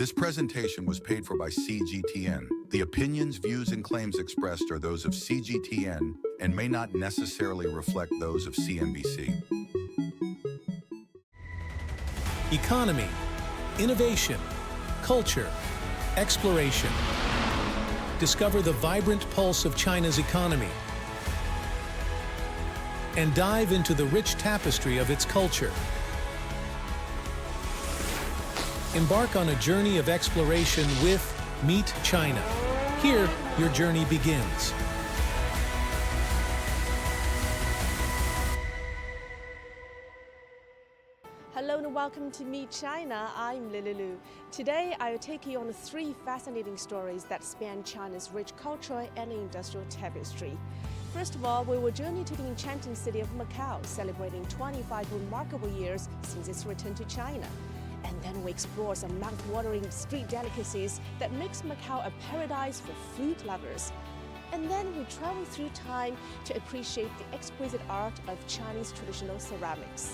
This presentation was paid for by CGTN. The opinions, views, and claims expressed are those of CGTN and may not necessarily reflect those of CNBC. Economy, innovation, culture, exploration. Discover the vibrant pulse of China's economy and dive into the rich tapestry of its culture. Embark on a journey of exploration with Meet China. Here, your journey begins. Hello and welcome to Meet China. I'm Lulu. Today, I'll take you on 3 fascinating stories that span China's rich cultural and industrial tapestry. First of all, we will journey to the enchanting city of Macao, celebrating 25 remarkable years since its return to China. And then we explore some mouth-watering street delicacies that makes Macao a paradise for food lovers. And then we travel through time to appreciate the exquisite art of Chinese traditional ceramics.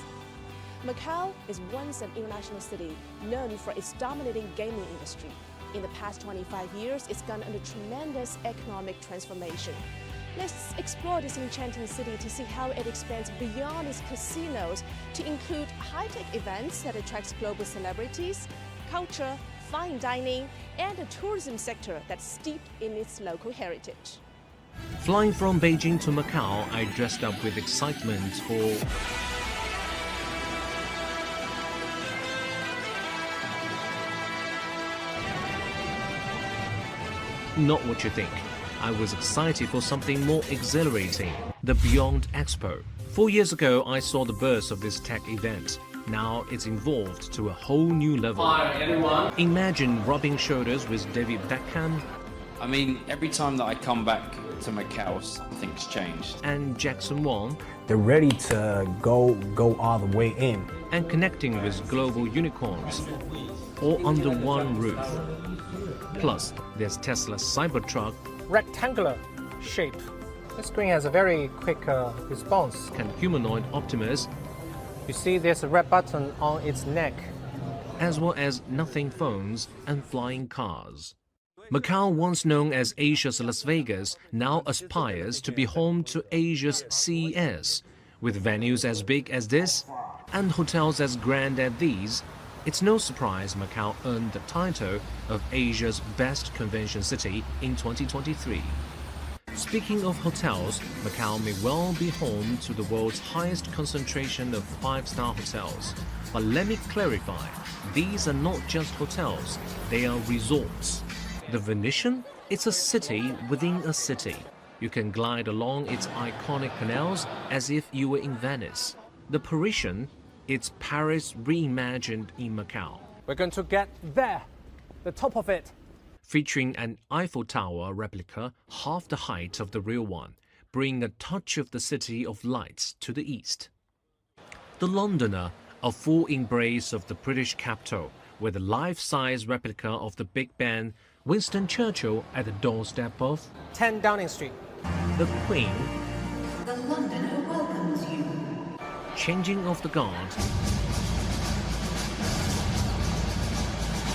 Macau is once an international city known for its dominating gaming industry. In the past 25 years, it's gone under tremendous economic transformation. Let's explore this enchanting city to see how it expands beyond its casinos to include high-tech events that attracts global celebrities, culture, fine dining, and a tourism sector that's steeped in its local heritage. Flying from Beijing to Macau, I dressed up with excitement for not what you think. I was excited for something more exhilarating, the Beyond Expo. 4 years ago, I saw the birth of this tech event. Now it's evolved to a whole new level. Hi, everyone. Imagine rubbing shoulders with David Beckham. I mean, every time that I come back to Macau, something's changed. And Jackson Wang. They're ready to go all the way in. And connecting with global unicorns, all under one roof. Plus, there's Tesla's Cybertruck. Rectangular shape. The screen has a very quick response. And humanoid Optimus. You see there's a red button on its neck. As well as nothing phones and flying cars. Macau, once known as Asia's Las Vegas, now aspires to be home to Asia's CES. With venues as big as this and hotels as grand as these, it's no surprise Macau earned the title of Asia's best convention city in 2023. Speaking of hotels, Macau may well be home to the world's highest concentration of 5-star hotels. But let me clarify, these are not just hotels, they are resorts. The Venetian? It's a city within a city. You can glide along its iconic canals as if you were in Venice. The Parisian? It's Paris reimagined in Macau. We're going to get there, the top of it. Featuring an Eiffel Tower replica half the height of the real one, bringing a touch of the City of Lights to the east. The Londoner, a full embrace of the British capital, with a life-size replica of the Big Ben, Winston Churchill at the doorstep of 10 Downing Street. The Queen. The Londoner welcomes you. Changing of the guard.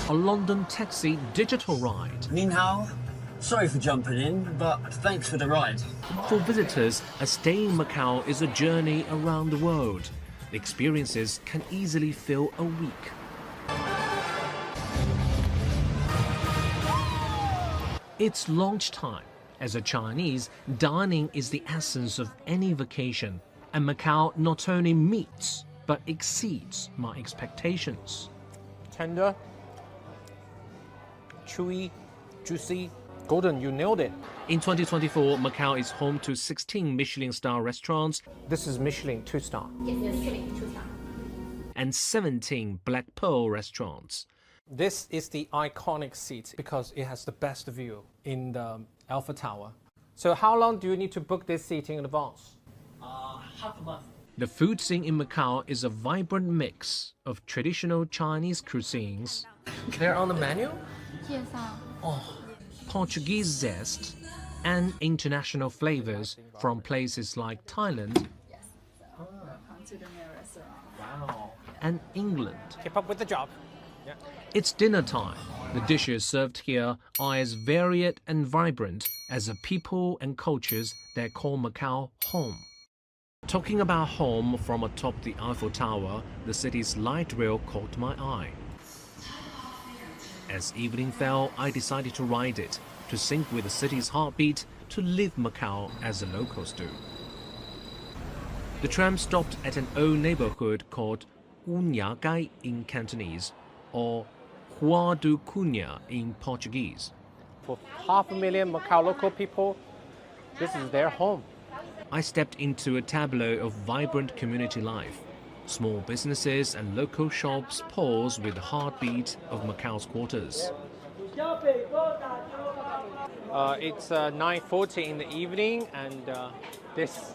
A London taxi digital ride. Nin hao. Sorry for jumping in, but thanks for the ride. For visitors, a stay in Macau is a journey around the world. The experiences can easily fill a week. It's launch time. As a Chinese, dining is the essence of any vacation. And Macau not only meets, but exceeds my expectations. Tender, chewy, juicy, golden, you nailed it. In 2024, Macau is home to 16 Michelin star restaurants. This is Michelin 2-star. Yes, Michelin 2-star. And 17 Black Pearl restaurants. This is the iconic seat because it has the best view in the Eiffel Tower. So how long do you need to book this seat in advance? Half a month. The food scene in Macau is a vibrant mix of traditional Chinese cuisines. They're on the menu? Yes, Portuguese zest, and international flavors from places like Thailand Wow. and England. Keep up with the job. It's dinner time. The dishes served here are as varied and vibrant as the people and cultures that call Macau home. Talking about home from atop the Eiffel Tower, the city's light rail caught my eye. As evening fell, I decided to ride it, to sync with the city's heartbeat, to live Macau as the locals do. The tram stopped at an old neighborhood called Cunha Gai in Cantonese, or Rua do Cunha in Portuguese. For 500,000 Macau local people, this is their home. I stepped into a tableau of vibrant community life. Small businesses and local shops pulse with the heartbeat of Macau's quarters. It's 9:40 in the evening, and this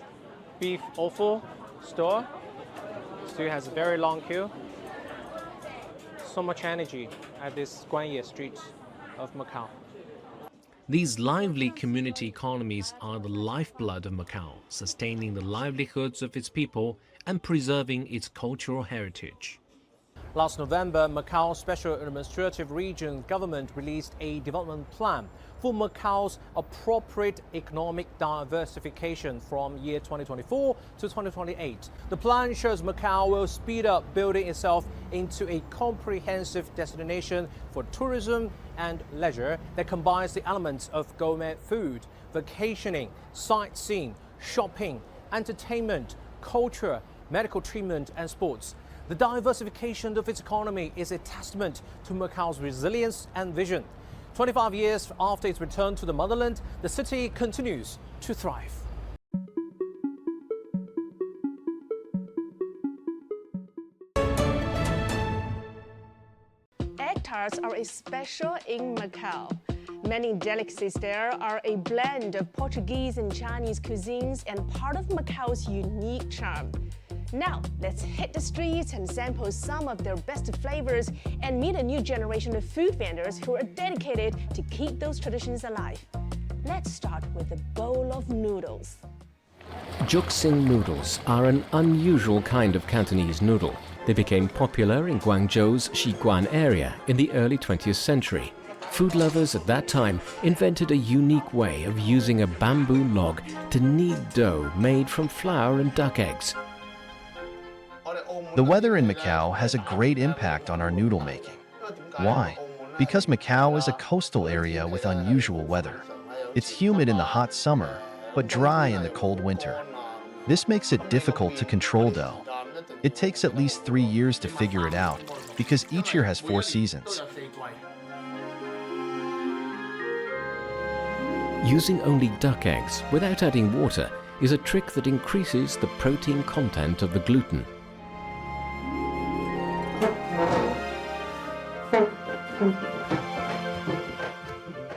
beef offal store still has a very long queue. So much energy at this Guanye street of Macau. These lively community economies are the lifeblood of Macau, sustaining the livelihoods of its people and preserving its cultural heritage. Last November, Macau Special Administrative Region government released a development plan for Macau's appropriate economic diversification from year 2024 to 2028. The plan shows Macau will speed up building itself into a comprehensive destination for tourism and leisure that combines the elements of gourmet food, vacationing, sightseeing, shopping, entertainment, culture, medical treatment and sports. The diversification of its economy is a testament to Macau's resilience and vision. 25 years after its return to the motherland, the city continues to thrive. Egg tarts are special in Macau. Many delicacies there are a blend of Portuguese and Chinese cuisines and part of Macau's unique charm. Now, let's hit the streets and sample some of their best flavors and meet a new generation of food vendors who are dedicated to keep those traditions alive. Let's start with a bowl of noodles. Juxing noodles are an unusual kind of Cantonese noodle. They became popular in Guangzhou's Xiguan area in the early 20th century. Food lovers at that time invented a unique way of using a bamboo log to knead dough made from flour and duck eggs. The weather in Macau has a great impact on our noodle making. Why? Because Macau is a coastal area with unusual weather. It's humid in the hot summer, but dry in the cold winter. This makes it difficult to control dough. It takes at least 3 years to figure it out, because each year has 4 seasons. Using only duck eggs without adding water is a trick that increases the protein content of the gluten.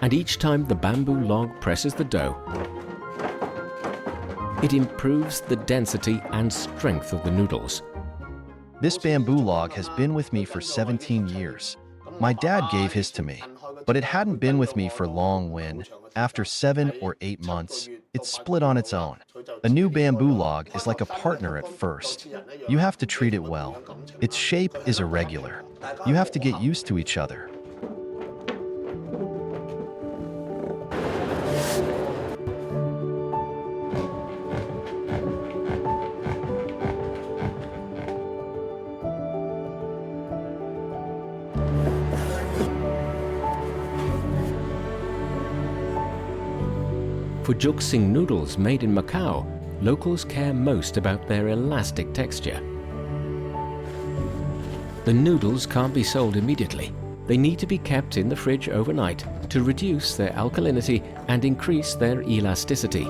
And each time the bamboo log presses the dough, it improves the density and strength of the noodles. This bamboo log has been with me for 17 years. My dad gave his to me, but it hadn't been with me for long when, after 7 or 8 months, it split on its own. A new bamboo log is like a partner at first. You have to treat it well. Its shape is irregular. You have to get used to each other. For juxing noodles made in Macau, locals care most about their elastic texture. The noodles can't be sold immediately. They need to be kept in the fridge overnight to reduce their alkalinity and increase their elasticity.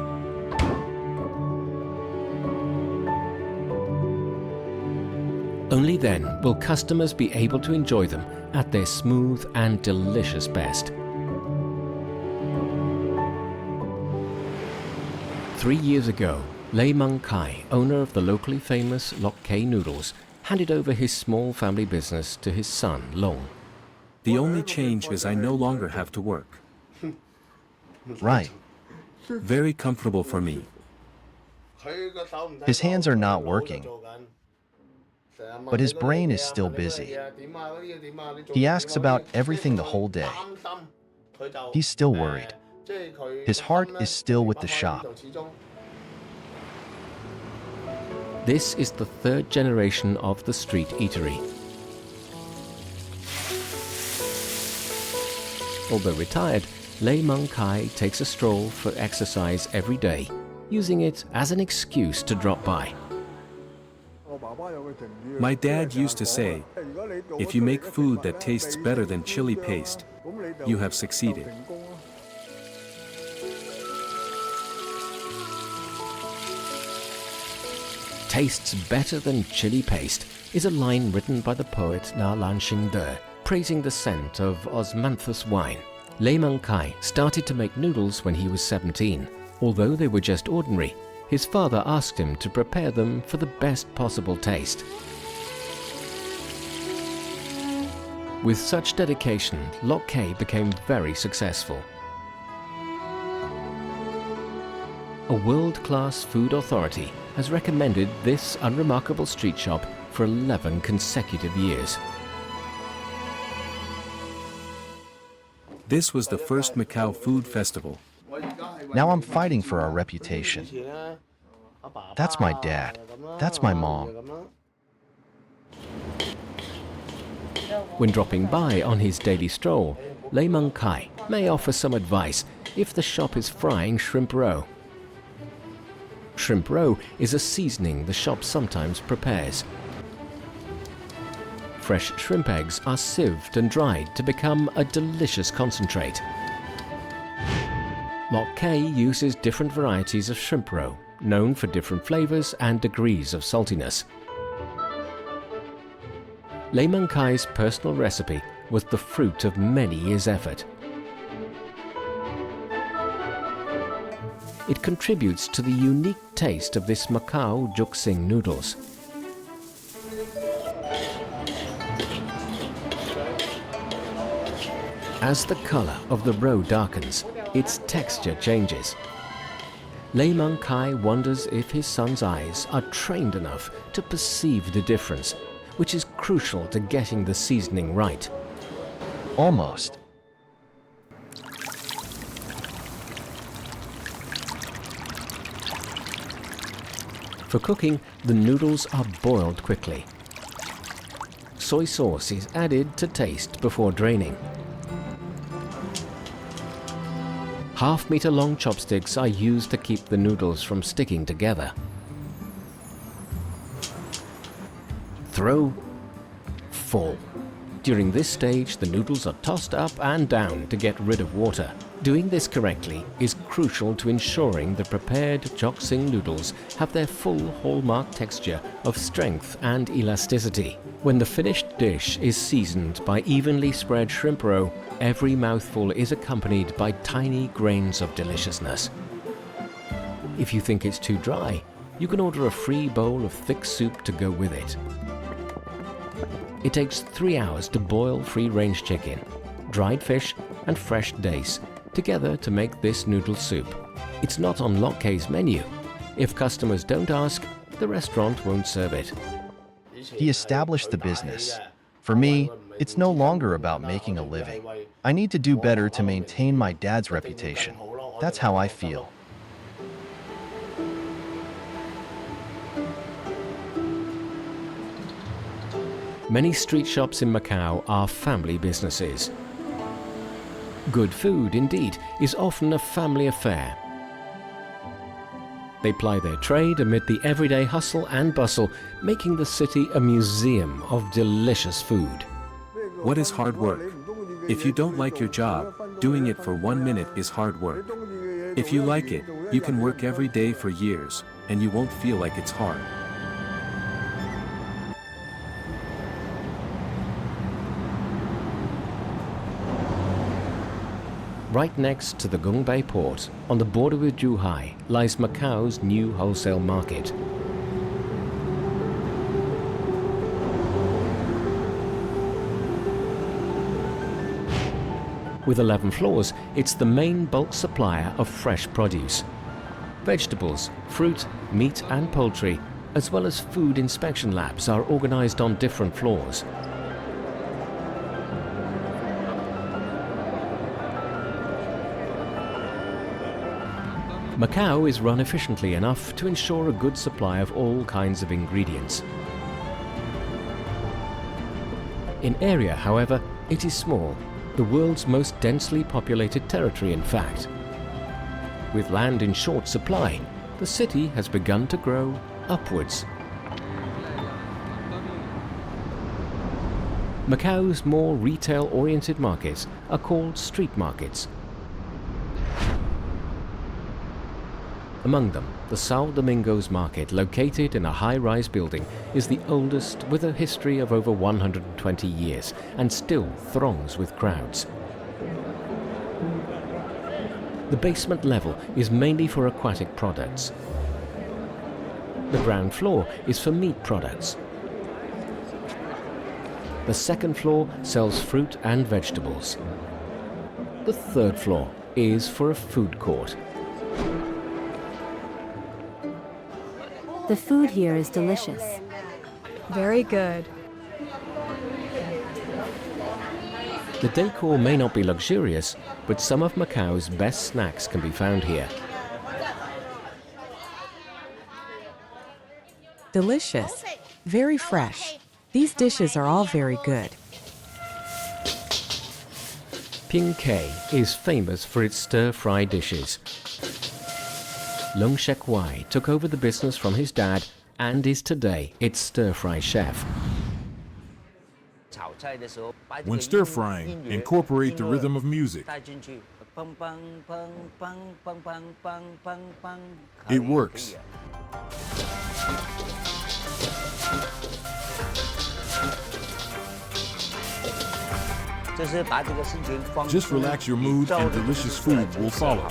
Only then will customers be able to enjoy them at their smooth and delicious best. 3 years ago, Lei Man Long, owner of the locally famous Lok Kei Noodles, handed over his small family business to his son, Long. The only change is I no longer have to work. Right. Very comfortable for me. His hands are not working. but his brain is still busy. He asks about everything the whole day. He's still worried. His heart is still with the shop. This is the third generation of the street eatery. Although retired, Lei Man Long takes a stroll for exercise every day, using it as an excuse to drop by. My dad used to say, if you make food that tastes better than chili paste, you have succeeded. Tastes better than chili paste is a line written by the poet Leung Shek Wai, praising the scent of osmanthus wine. Lei Man Long started to make noodles when he was 17. Although they were just ordinary, his father asked him to prepare them for the best possible taste. With such dedication, Lok Kei became very successful. A world-class food authority has recommended this unremarkable street shop for 11 consecutive years. This was the first Macau food festival. Now I'm fighting for our reputation. That's my dad. That's my mom. When dropping by on his daily stroll, Lei Man Long may offer some advice if the shop is frying shrimp roe. Shrimp roe is a seasoning the shop sometimes prepares. Fresh shrimp eggs are sieved and dried to become a delicious concentrate. Lok Kei uses different varieties of shrimp roe, known for different flavors and degrees of saltiness. Lei Man Long's personal recipe was the fruit of many years' effort. It contributes to the unique taste of this Macau juxing noodles. As the color of the roe darkens, its texture changes. Lei Man Long wonders if his son's eyes are trained enough to perceive the difference, which is crucial to getting the seasoning right. Almost. For cooking, the noodles are boiled quickly. Soy sauce is added to taste before draining. Half-meter-long chopsticks are used to keep the noodles from sticking together. Throw, fall. During this stage, the noodles are tossed up and down to get rid of water. Doing this correctly is crucial to ensuring the prepared juxing noodles have their full hallmark texture of strength and elasticity. When the finished dish is seasoned by evenly spread shrimp roe, every mouthful is accompanied by tiny grains of deliciousness. If you think it's too dry, you can order a free bowl of thick soup to go with it. It takes 3 hours to boil free-range chicken, dried fish and fresh dace together to make this noodle soup. It's not on Lok Kei's menu. If customers don't ask, the restaurant won't serve it. He established the business. For me, it's no longer about making a living. I need to do better to maintain my dad's reputation. That's how I feel. Many street shops in Macau are family businesses. Good food, indeed, is often a family affair. They ply their trade amid the everyday hustle and bustle, making the city a museum of delicious food. What is hard work? If you don't like your job, doing it for 1 minute is hard work. If you like it, you can work every day for years, and you won't feel like it's hard. Right next to the Gongbei port, on the border with Zhuhai, lies Macau's new wholesale market. With 11 floors, it's the main bulk supplier of fresh produce. Vegetables, fruit, meat and poultry as well as food inspection labs, are organized on different floors. Macao is run efficiently enough to ensure a good supply of all kinds of ingredients. In area, however, it is small, the world's most densely populated territory, in fact. With land in short supply, the city has begun to grow upwards. Macao's more retail-oriented markets are called street markets. Among them, the São Domingos market, located in a high-rise building, is the oldest, with a history of over 120 years and still throngs with crowds. The basement level is mainly for aquatic products. The ground floor is for meat products. The second floor sells fruit and vegetables. The third floor is for a food court. The food here is delicious. Very good. The decor may not be luxurious, but some of Macao's best snacks can be found here. Delicious. Very fresh. These dishes are all very good. Leung Kei is famous for its stir-fry dishes. Leung Shek Wai took over the business from his dad and is today its stir-fry chef. When stir-frying, incorporate the rhythm of music. It works. Just relax your mood and delicious food will follow.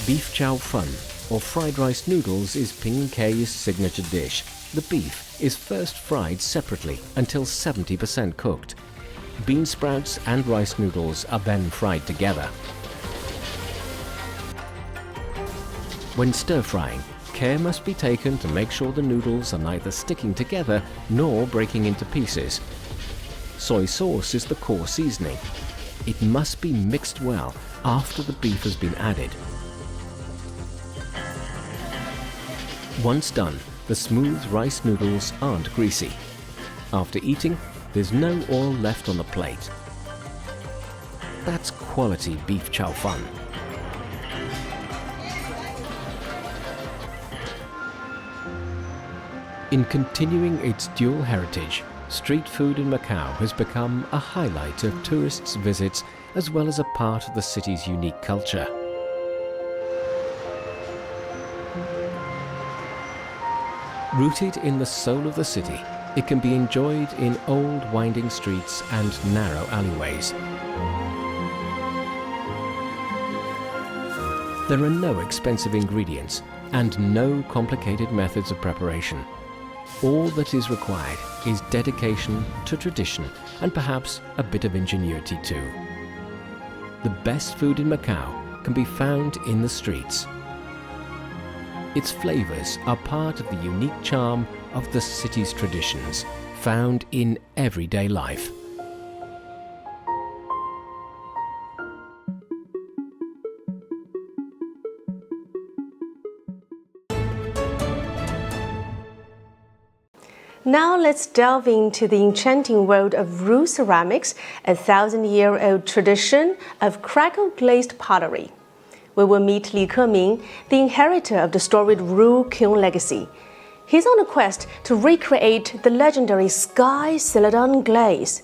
Beef chow fun, or fried rice noodles, is Leung Kei's signature dish. The beef is first fried separately until 70% cooked. Bean sprouts and rice noodles are then fried together. When stir-frying, care must be taken to make sure the noodles are neither sticking together nor breaking into pieces. Soy sauce is the core seasoning. It must be mixed well after the beef has been added. Once done, the smooth rice noodles aren't greasy. After eating, there's no oil left on the plate. That's quality beef chow fun. In continuing its dual heritage, street food in Macao has become a highlight of tourists' visits as well as a part of the city's unique culture. Rooted in the soul of the city, it can be enjoyed in old winding streets and narrow alleyways. There are no expensive ingredients and no complicated methods of preparation. All that is required is dedication to tradition and perhaps a bit of ingenuity too. The best food in Macao can be found in the streets. Its flavors are part of the unique charm of the city's traditions, found in everyday life. Now let's delve into the enchanting world of roux ceramics, a 1,000-year-old tradition of crackle-glazed pottery. We will meet Li Keming, the inheritor of the storied roux kiln legacy. He's on a quest to recreate the legendary sky celadon glaze.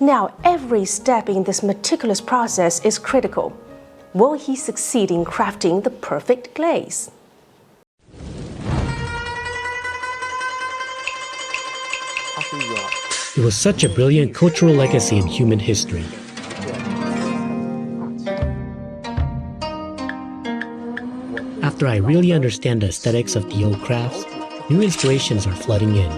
Now, every step in this meticulous process is critical. Will he succeed in crafting the perfect glaze? It was such a brilliant cultural legacy in human history. After I really understand the aesthetics of the old crafts, new inspirations are flooding in.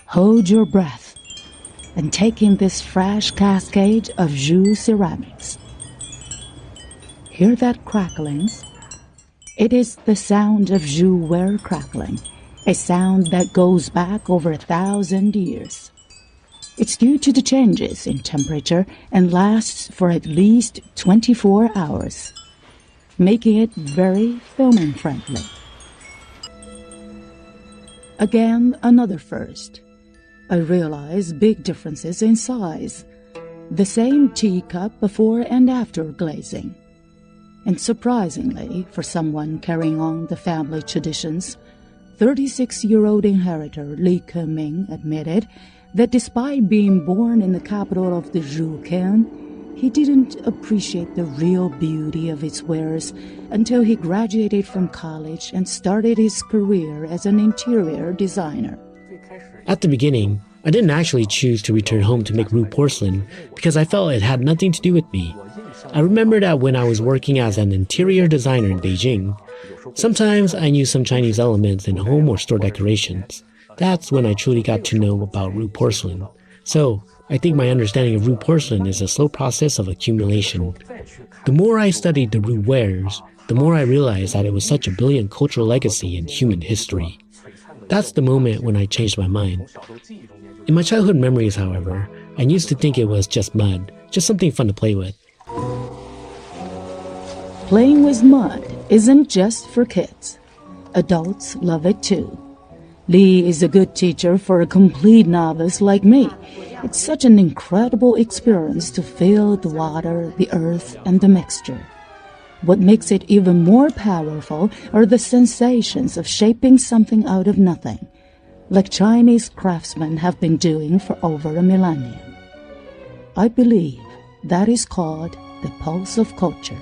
Hold your breath. and take in this fresh cascade of Zhu ceramics. Hear that crackling? It is the sound of Zhu ware crackling, a sound that goes back over 1,000 years. It's due to the changes in temperature and lasts for at least 24 hours, making it very filming friendly. Again, another first. I realize big differences in size. The same teacup before and after glazing. And surprisingly, for someone carrying on the family traditions, 36-year-old inheritor Li Keming admitted that despite being born in the capital of the Zhu King, he didn't appreciate the real beauty of its wares until he graduated from college and started his career as an interior designer. At the beginning, I didn't actually choose to return home to make Ru porcelain because I felt it had nothing to do with me. I remember that when I was working as an interior designer in Beijing, sometimes I knew some Chinese elements in home or store decorations. That's when I truly got to know about Ru porcelain. So, I think my understanding of Ru porcelain is a slow process of accumulation. The more I studied the Ru wares, the more I realized that it was such a brilliant cultural legacy in human history. That's the moment when I changed my mind. In my childhood memories, however, I used to think it was just mud, just something fun to play with. Playing with mud isn't just for kids. Adults love it too. Li is a good teacher for a complete novice like me. It's such an incredible experience to feel the water, the earth, and the mixture. What makes it even more powerful are the sensations of shaping something out of nothing, like Chinese craftsmen have been doing for over a millennium. I believe that is called the pulse of culture.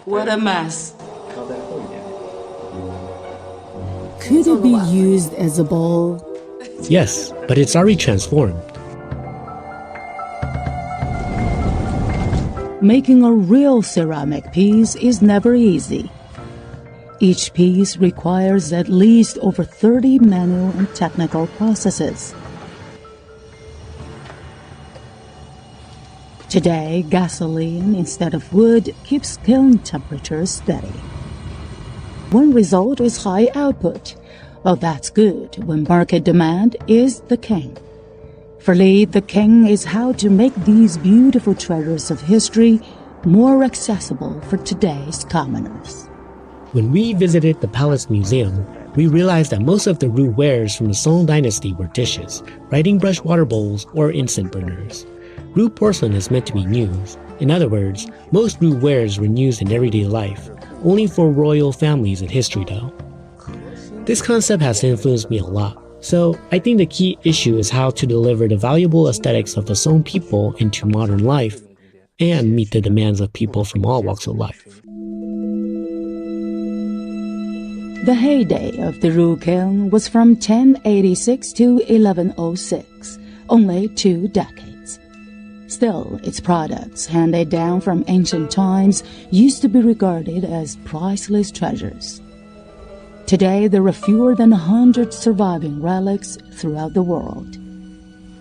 What a mess. Could it be used as a bowl? Yes, but it's already transformed. Making a real ceramic piece is never easy. Each piece requires at least over 30 manual and technical processes. Today, gasoline instead of wood keeps kiln temperatures steady. One result is high output. Well, that's good when market demand is the king. For Li, the king is how to make these beautiful treasures of history more accessible for today's commoners. When we visited the Palace Museum, we realized that most of the Ru wares from the Song Dynasty were dishes, writing brush water bowls, or incense burners. Ru porcelain is meant to be new. In other words, most Ru wares were used in everyday life, only for royal families in history though. This concept has influenced me a lot, so I think the key issue is how to deliver the valuable aesthetics of the Song people into modern life, and meet the demands of people from all walks of life. The heyday of the Ru King was from 1086 to 1106, only 2 decades. Still, its products, handed down from ancient times, used to be regarded as priceless treasures. Today, there are fewer than 100 surviving relics throughout the world.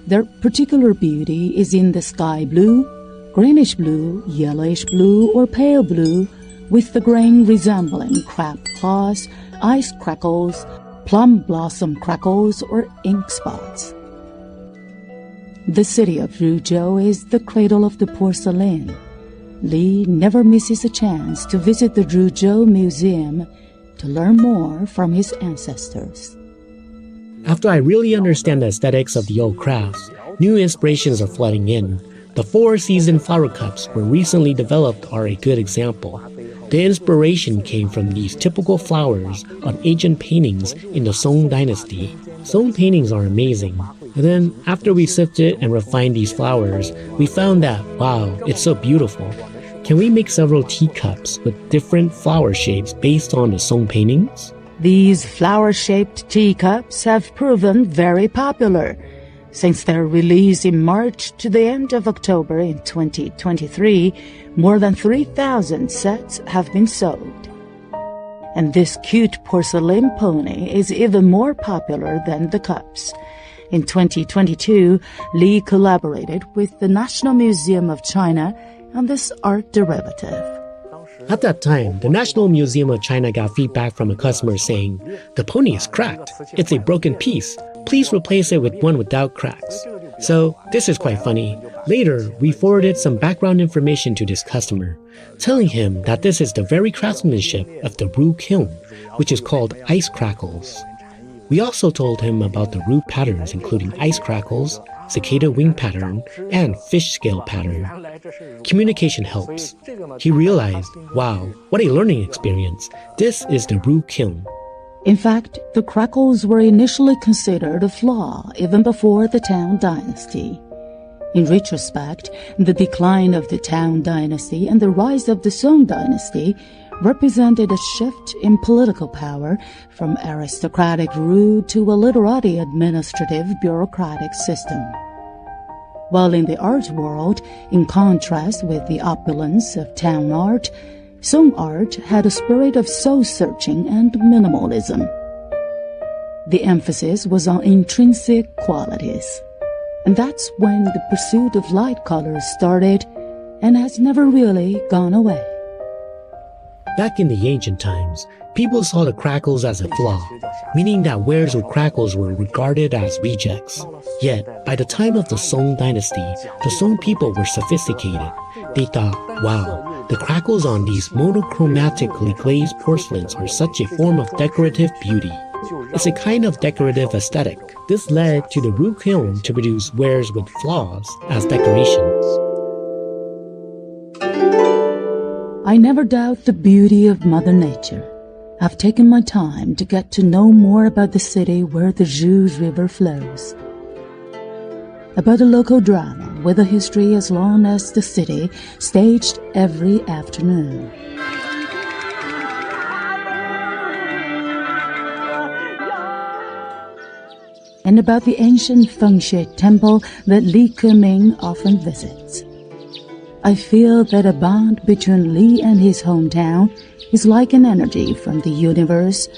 Their particular beauty is in the sky blue, greenish blue, yellowish blue, or pale blue, with the grain resembling crab claws, ice crackles, plum blossom crackles, or ink spots. The city of Ruzhou is the cradle of the porcelain. Li never misses a chance to visit the Ruzhou Museum to learn more from his ancestors. After I really understand the aesthetics of the old crafts, new inspirations are flooding in. The 4-season flower cups were recently developed are a good example. The inspiration came from these typical flowers on ancient paintings in the Song Dynasty. Song paintings are amazing. And then, after we sifted and refined these flowers, we found that, wow, it's so beautiful. Can we make several teacups with different flower shapes based on the Song paintings? These flower-shaped teacups have proven very popular. Since their release in March to the end of October in 2023, more than 3,000 sets have been sold. And this cute porcelain pony is even more popular than the cups. In 2022, Li collaborated with the National Museum of China on this art derivative. At that time, the National Museum of China got feedback from a customer saying, "The pony is cracked. It's a broken piece. Please replace it with one without cracks." So, this is quite funny. Later, we forwarded some background information to this customer, telling him that this is the very craftsmanship of the roux kiln, which is called ice crackles. We also told him about the roux patterns, including ice crackles, cicada wing pattern, and fish scale pattern. Communication helps. He realized, wow, what a learning experience. This is the roux kiln. In fact, the crackles were initially considered a flaw even before the Tang Dynasty. In retrospect, the decline of the Tang Dynasty and the rise of the Song Dynasty represented a shift in political power from aristocratic rule to a literati administrative bureaucratic system. While in the art world, in contrast with the opulence of Tang art, Song art had a spirit of soul-searching and minimalism. The emphasis was on intrinsic qualities. And that's when the pursuit of light colors started and has never really gone away. Back in the ancient times, people saw the crackles as a flaw, meaning that wares with crackles were regarded as rejects. Yet, by the time of the Song dynasty, the Song people were sophisticated. They thought, wow, the crackles on these monochromatically glazed porcelains are such a form of decorative beauty. It's a kind of decorative aesthetic. This led to the roux kiln to produce wares with flaws as decorations. I never doubt the beauty of Mother Nature. I've taken my time to get to know more about the city where the Zhu River flows. About a local drama with a history as long as the city, staged every afternoon. And about the ancient feng shui temple that Li Keming often visits. I feel that a bond between Li and his hometown is like an energy from the universe,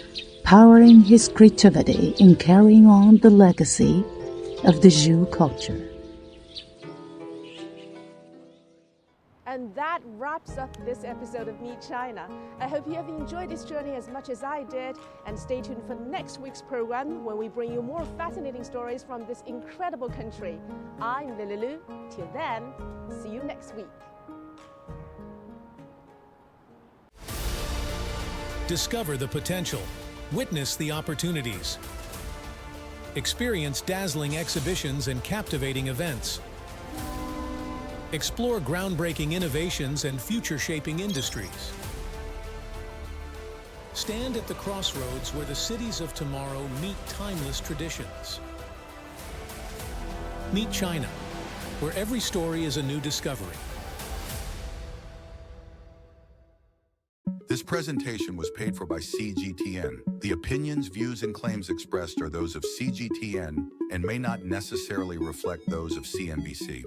powering his creativity in carrying on the legacy of the Zhu culture. And that wraps up this episode of Meet China. I hope you have enjoyed this journey as much as I did, and stay tuned for next week's program when we bring you more fascinating stories from this incredible country. I'm Lililu. Till then, see you next week. Discover the potential. Witness the opportunities. Experience dazzling exhibitions and captivating events. Explore groundbreaking innovations and future-shaping industries. Stand at the crossroads where the cities of tomorrow meet timeless traditions. Meet China, where every story is a new discovery. This presentation was paid for by CGTN. The opinions, views, and claims expressed are those of CGTN and may not necessarily reflect those of CNBC.